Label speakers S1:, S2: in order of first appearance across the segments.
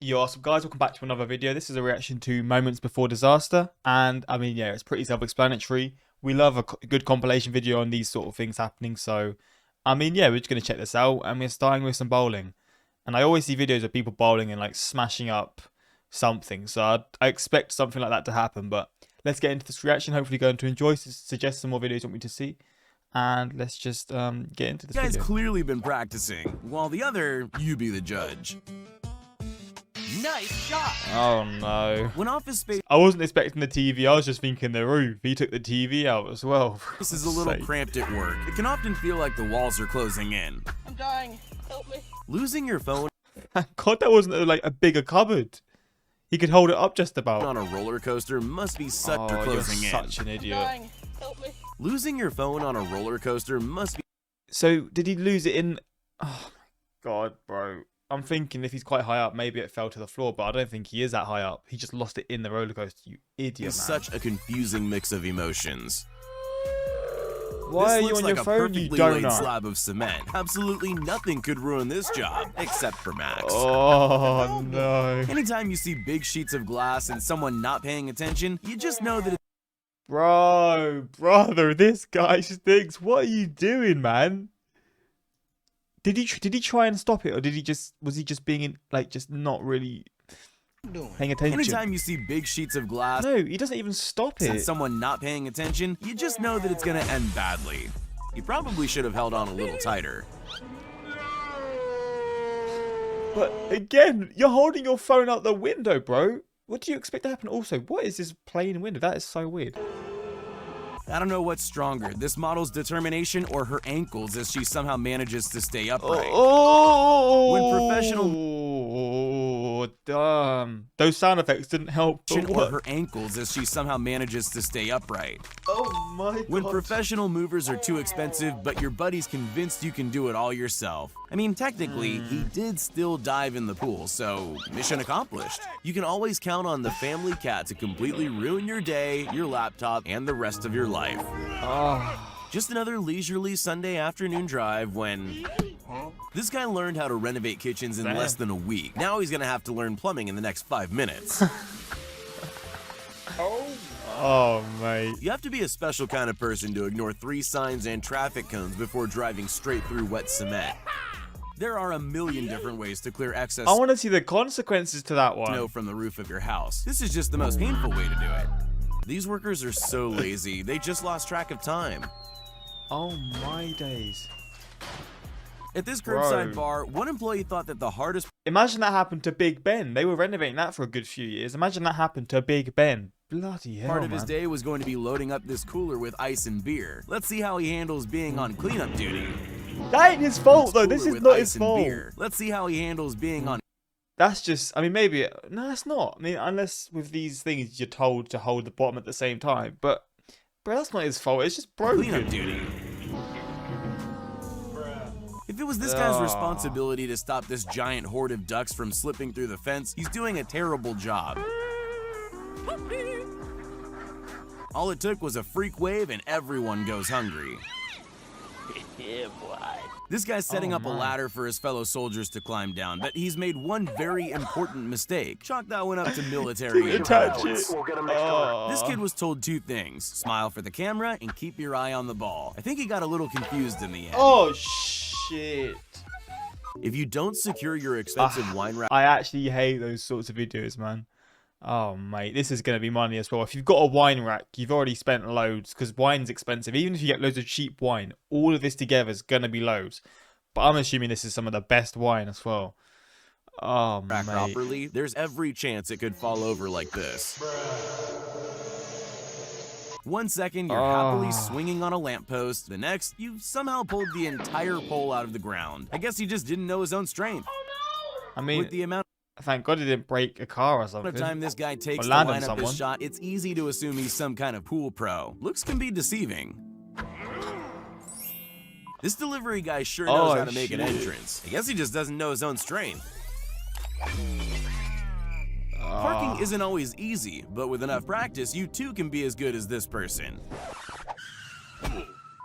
S1: Yo, what's up guys, welcome back to another video. This is a reaction to Moments Before Disaster, and I mean, yeah, it's pretty self-explanatory. We love a good compilation video on these sort of things happening, so I mean, yeah, we're just going to check this out, and we're starting with some bowling. And I always see videos of people bowling and like smashing up something, so I expect something like that to happen, but let's get into this reaction. Hopefully you're going to enjoy, suggest some more videos you want me to see, and let's just get into this
S2: Guy's
S1: video.
S2: clearly been practicing, while the other, you be the judge. Nice shot!
S1: Oh no.
S2: When office space
S1: I wasn't expecting the TV, I was just thinking the roof. He took the TV out as well.
S2: is a little cramped at work, it can often feel like the walls are closing in.
S3: I'm dying. Help me.
S2: Losing your phone
S1: Thank God that wasn't like a bigger cupboard. He could hold it up just about.
S2: on a roller coaster must be sucked or
S1: You're
S2: closing in.
S1: such an
S3: I'm
S1: idiot.
S3: dying. Help me.
S2: Losing your phone on a roller coaster must be
S1: So did he lose it in? Oh my God, bro. I'm thinking if he's quite high up, maybe it fell to the floor, but I don't think he is that high up. He just lost it in the roller coaster. You idiot, man.
S2: such a confusing mix of emotions.
S1: Why are
S2: This
S1: you
S2: looks
S1: on
S2: like
S1: your
S2: a
S1: phone, you
S2: perfectly laid
S1: donut?
S2: slab of cement. Absolutely nothing could ruin this job, except for Max.
S1: Oh no.
S2: Anytime you see big sheets of glass and someone not paying attention, you just know that
S1: Brother, this guy stinks. What are you doing, man? Did he try and stop it, or was he just being like just not really paying attention?
S2: anytime you see big sheets of glass
S1: No, he doesn't even stop
S2: and
S1: it.
S2: someone not paying attention, you just know that it's gonna end badly. You probably should have held on a little tighter.
S1: But again, you're holding your phone out the window, bro. What do you expect to happen? Also, what is this plain window? That is so weird.
S2: I don't know what's stronger, this model's determination or her ankles as she somehow manages to stay upright.
S1: Oh,
S2: When professional-
S1: damn. Those sound effects didn't help. But
S2: Or
S1: what?
S2: her ankles as she somehow manages to stay upright.
S1: Oh my God.
S2: When professional movers are too expensive, but your buddy's convinced you can do it all yourself. I mean, technically, he did still dive in the pool, so mission accomplished. You can always count on the family cat to completely ruin your day, your laptop, and the rest of your life.
S1: Oh.
S2: Just another leisurely Sunday afternoon drive when this guy learned how to renovate kitchens in less than a week. Now he's gonna have to learn plumbing in the next 5 minutes.
S1: Oh, mate.
S2: You have to be a special kind of person to ignore 3 signs and traffic cones before driving straight through wet cement. There are a million different ways to clear excess
S1: I want to see the consequences to that one.
S2: snow from the roof of your house. This is just the most painful way to do it. These workers are so lazy, they just lost track of time.
S1: Oh my days.
S2: At this
S1: Bro.
S2: curbside bar, one employee thought that the hardest
S1: Imagine that happened to Big Ben. They were renovating that for a good few years. Imagine that happened to Big Ben. Bloody hell,
S2: part of his
S1: man.
S2: day was going to be loading up this cooler with ice and beer. Let's see how he handles being on cleanup duty.
S1: That ain't his fault, though. This
S2: Cooler
S1: is
S2: with
S1: not
S2: ice
S1: his
S2: and
S1: fault.
S2: beer. Let's see how he handles being on
S1: That's just, I mean, maybe, no, it's not. I mean, unless with these things you're told to hold the bottom at the same time. But, bro, that's not his fault. It's just broken.
S2: cleanup duty. If it was this guy's responsibility to stop this giant horde of ducks from slipping through the fence, he's doing a terrible job. All it took was a freak wave and everyone goes hungry.
S3: Yeah, boy.
S2: This guy's setting up a
S1: my.
S2: ladder for his fellow soldiers to climb down, but he's made one very important mistake. Chalk that one up to military
S1: Didn't attach
S2: intelligence.
S1: it. Oh.
S2: This kid was told 2 things: smile for the camera and keep your eye on the ball. I think he got a little confused in the end.
S1: Oh, shit.
S2: If you don't secure your expensive wine rack,
S1: I actually hate those sorts of videos, man. Oh, mate, this is going to be money as well. If you've got a wine rack, you've already spent loads because wine's expensive. Even if you get loads of cheap wine, all of this together is going to be loads. But I'm assuming this is some of the best wine as well. Oh,
S2: rack
S1: mate.
S2: properly, there's every chance it could fall over like this. 1 second, you're happily swinging on a lamppost. The next, you've somehow pulled the entire pole out of the ground. I guess he just didn't know his own strength.
S1: I mean,
S2: With the amount
S1: thank God he didn't break a car or something.
S2: of time this guy takes
S1: Or
S2: to
S1: land on
S2: line up
S1: someone.
S2: his shot, it's easy to assume he's some kind of pool pro. Looks can be deceiving. This delivery guy sure knows how to make an
S1: shit.
S2: entrance. I guess he just doesn't know his own strength. Parking isn't always easy, but with enough practice, you too can be as good as this person.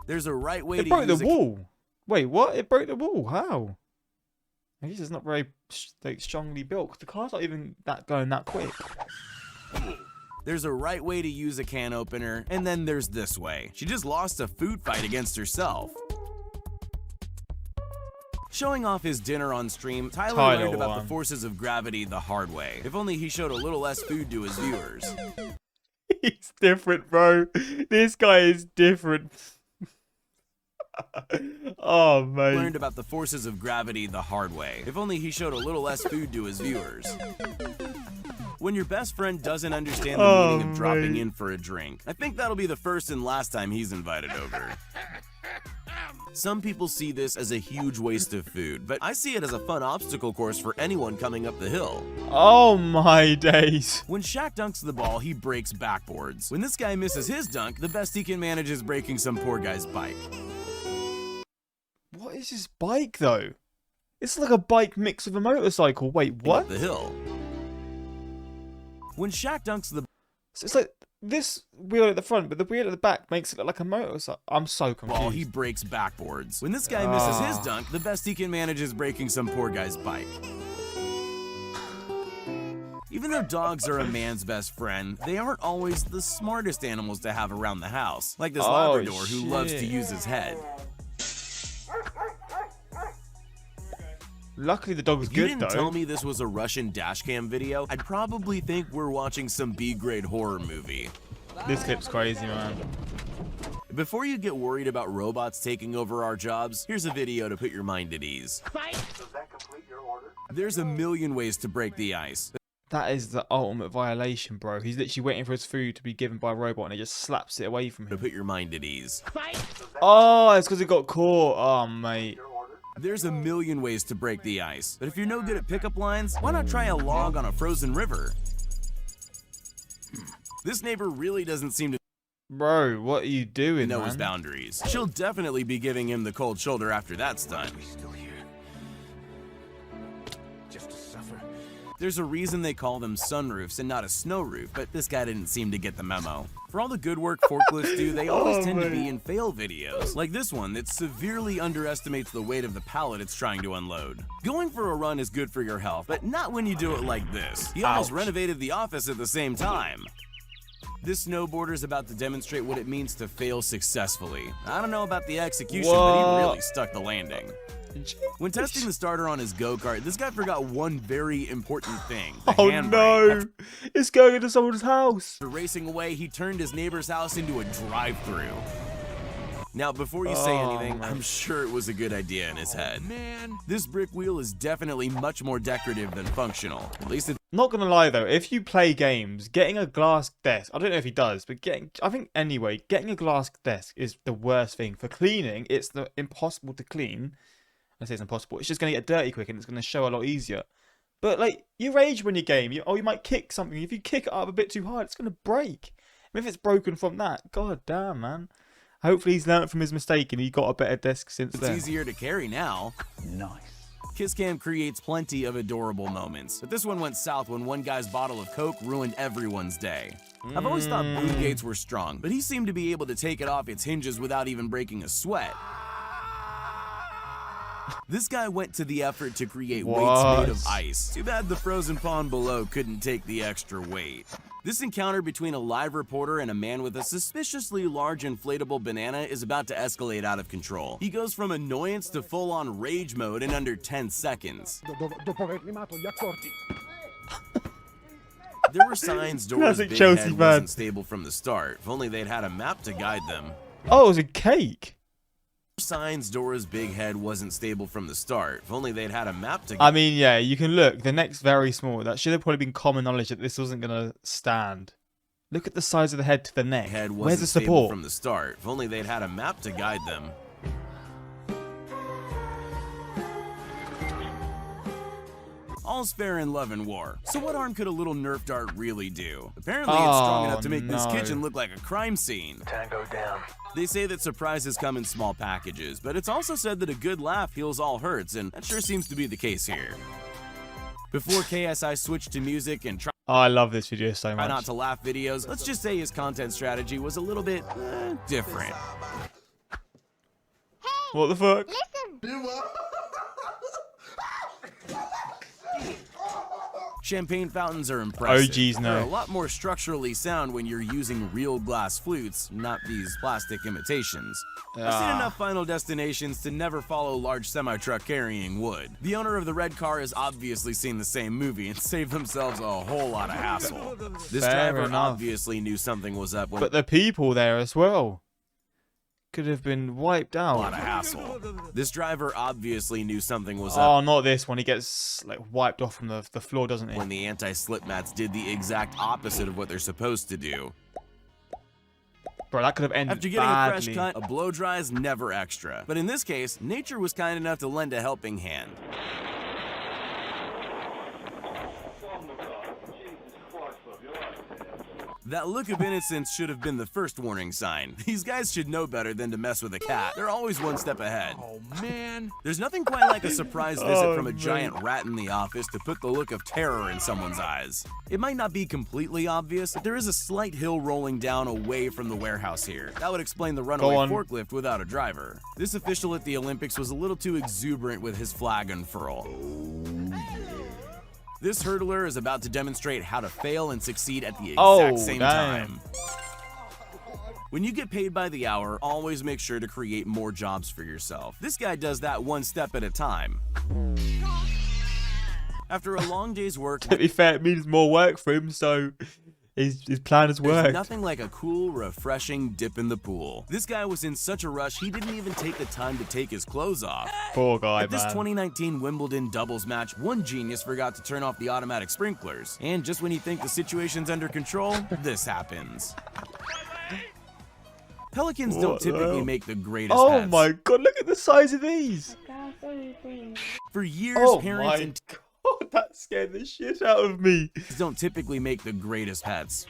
S2: There's a right way
S1: It
S2: to
S1: broke
S2: use
S1: the wall. Wait, what? It broke the wall. How? I guess it's not very like strongly built. The car's not even going that quick.
S2: There's a right way to use a can opener, and then there's this way. She just lost a food fight against herself. Showing off his dinner on stream, Tyler learned about the forces of gravity the hard way. If only he showed a little less food to his viewers.
S1: He's different, bro. This guy is different. Oh, man.
S2: Learned about the forces of gravity the hard way. If only he showed a little less food to his viewers. When your best friend doesn't understand the meaning of dropping in for a drink, I think that'll be the first and last time he's invited over. Some people see this as a huge waste of food, but I see it as a fun obstacle course for anyone coming up the hill.
S1: Oh my days.
S2: When Shaq dunks the ball, he breaks backboards. When this guy misses his dunk, the best he can manage is breaking some poor guy's bike.
S1: What is his bike, though? It's like a bike mixed with a motorcycle. Wait, what?
S2: Up the hill. When Shaq dunks the...
S1: So it's like this wheel at the front, but the wheel at the back makes it look like a motorcycle. I'm so confused.
S2: Ball, he breaks backboards. When this guy misses his dunk, the best he can manage is breaking some poor guy's bike. Even though dogs are a man's best friend, they aren't always the smartest animals to have around the house. Like this Labrador who loves to use his head.
S1: Luckily, the dog's good, though.
S2: If you didn't tell me this was a Russian dashcam video, I'd probably think we're watching some B-grade horror movie.
S1: This clip's crazy, man.
S2: Before you get worried about robots taking over our jobs, here's a video to put your mind at ease.
S4: Does that complete your order?
S2: There's a million ways to break the ice.
S1: That is the ultimate violation, bro. He's literally waiting for his food to be given by a robot, and he just slaps it away from
S2: To
S1: him.
S2: put your mind at ease.
S1: Oh, it's because it got caught. Oh, mate.
S2: There's a million ways to break the ice, but if you're no good at pickup lines, why not try a log on a frozen river? This neighbor really doesn't seem to
S1: Bro, what are you doing,
S2: know
S1: man?
S2: his boundaries. She'll definitely be giving him the cold shoulder after that's done.
S4: Still here. Just to suffer.
S2: There's a reason they call them sunroofs and not a snow roof, but this guy didn't seem to get the memo. For all the good work forklifts do, they always tend to be in fail videos, like this one that severely underestimates the weight of the pallet it's trying to unload. Going for a run is good for your health, but not when you do it like this. He almost renovated the office at the same time. This snowboarder's about to demonstrate what it means to fail successfully. I don't know about the execution, but he really stuck the landing. When testing the starter on his go-kart, this guy forgot one very important thing. The
S1: Oh
S2: handbrake.
S1: no! It's going into someone's house.
S2: After racing away, he turned his neighbor's house into a drive-thru. Now, before you say anything,
S1: man.
S2: I'm sure it was a good idea in his head.
S4: Man.
S2: This brick wheel is definitely much more decorative than functional. At least it's
S1: Not gonna lie though, if you play games, getting a glass desk, I don't know if he does, but getting a glass desk is the worst thing. For cleaning, it's impossible to clean. I say it's impossible. It's just gonna get dirty quick and it's gonna show a lot easier. But like, you rage when you game. You might kick something. If you kick it up a bit too hard, it's gonna break. And if it's broken from that, god damn, man. Hopefully he's learned from his mistake and he got a better desk since then.
S2: easier to carry now.
S4: Nice.
S2: Kisscam creates plenty of adorable moments, but this one went south when one guy's bottle of Coke ruined everyone's day. I've always thought boom gates were strong, but he seemed to be able to take it off its hinges without even breaking a sweat. This guy went to the effort to create weights made of ice. Too bad the frozen pond below couldn't take the extra weight. This encounter between a live reporter and a man with a suspiciously large inflatable banana is about to escalate out of control. He goes from annoyance to full-on rage mode in under 10 seconds. There were signs Dora's
S1: Classic
S2: big
S1: Chelsea
S2: head
S1: fan.
S2: wasn't stable from the start. If only they'd had a map to guide them.
S1: Oh, it was a cake.
S2: Signs Dora's big head wasn't stable from the start. If only they'd had a map to
S1: I mean, yeah, you can look. The neck's very small. That should have probably been common knowledge that this wasn't gonna stand. Look at the size of the head to the neck.
S2: head wasn't
S1: Where's the
S2: stable
S1: support?
S2: from the start. If only they'd had a map to guide them. All's fair in love and war. So what harm could a little Nerf dart really do? Apparently it's strong enough to make this
S1: no.
S2: kitchen look like a crime scene.
S4: Tango down.
S2: They say that surprises come in small packages, but it's also said that a good laugh heals all hurts, and that sure seems to be the case here. Before KSI switched to music and
S1: Oh, I love this video so
S2: try
S1: much.
S2: not to laugh videos, let's just say his content strategy was a little bit different.
S1: What the fuck?
S2: Champagne fountains are impressive.
S1: OGs
S2: They're a
S1: no.
S2: lot more structurally sound when you're using real glass flutes, not these plastic imitations. I've seen enough Final Destinations to never follow large semi-truck carrying wood. The owner of the red car has obviously seen the same movie and saved themselves a whole lot of hassle. This
S1: Fair
S2: driver
S1: enough.
S2: obviously knew something was up when
S1: But the people there as well could have been wiped
S2: a lot
S1: out.
S2: of hassle. This driver obviously knew something was
S1: Oh,
S2: up
S1: not this one. He gets like wiped off from the floor, doesn't he?
S2: when the anti-slip mats did the exact opposite of what they're supposed to do.
S1: Bro, that could have ended
S2: After getting
S1: badly.
S2: a fresh cut, a blow dry is never extra. But in this case, nature was kind enough to lend a helping hand. That look of innocence should have been the first warning sign. These guys should know better than to mess with a cat. They're always one step ahead.
S4: Oh, man.
S2: There's nothing quite like a surprise visit
S1: Oh,
S2: from a
S1: man.
S2: giant rat in the office to put the look of terror in someone's eyes. It might not be completely obvious, but there is a slight hill rolling down away from the warehouse here. That would explain the runaway
S1: on.
S2: forklift without a driver. This official at the Olympics was a little too exuberant with his flag unfurl. This hurdler is about to demonstrate how to fail and succeed at the exact same
S1: damn.
S2: time. When you get paid by the hour, always make sure to create more jobs for yourself. This guy does that one step at a time. After a long day's work,
S1: To be fair, it means more work for him, so his plan has
S2: there's
S1: worked.
S2: nothing like a cool, refreshing dip in the pool. This guy was in such a rush, he didn't even take the time to take his clothes off.
S1: Poor guy,
S2: At this
S1: man.
S2: 2019 Wimbledon doubles match, one genius forgot to turn off the automatic sprinklers. And just when you think the situation's under control, this happens. Pelicans
S1: What
S2: don't
S1: the
S2: typically
S1: hell?
S2: make the greatest
S1: Oh
S2: pets.
S1: my god, look at the size of these.
S2: For years,
S1: Oh
S2: parents
S1: my
S2: and
S1: god, that scared the shit out of me.
S2: teachers don't typically make the greatest pets.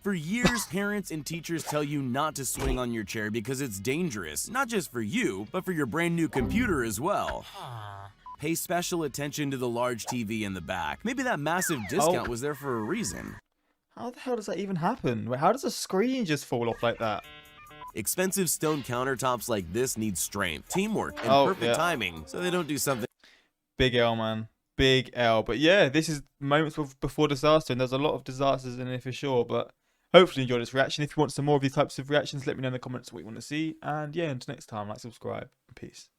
S2: For years, parents and teachers tell you not to swing on your chair because it's dangerous, not just for you, but for your brand new computer as well. Pay special attention to the large TV in the back. Maybe that massive discount was there for a reason.
S1: How the hell does that even happen? Wait, how does a screen just fall off like that?
S2: Expensive stone countertops like this need strength, teamwork, and
S1: Oh,
S2: perfect
S1: yeah.
S2: timing, so they don't do something.
S1: Big L, man. Big L. But yeah, this is moments before disaster, and there's a lot of disasters in it for sure. But hopefully you enjoyed this reaction. If you want some more of these types of reactions, let me know in the comments what you want to see. And yeah, until next time, like, subscribe. Peace.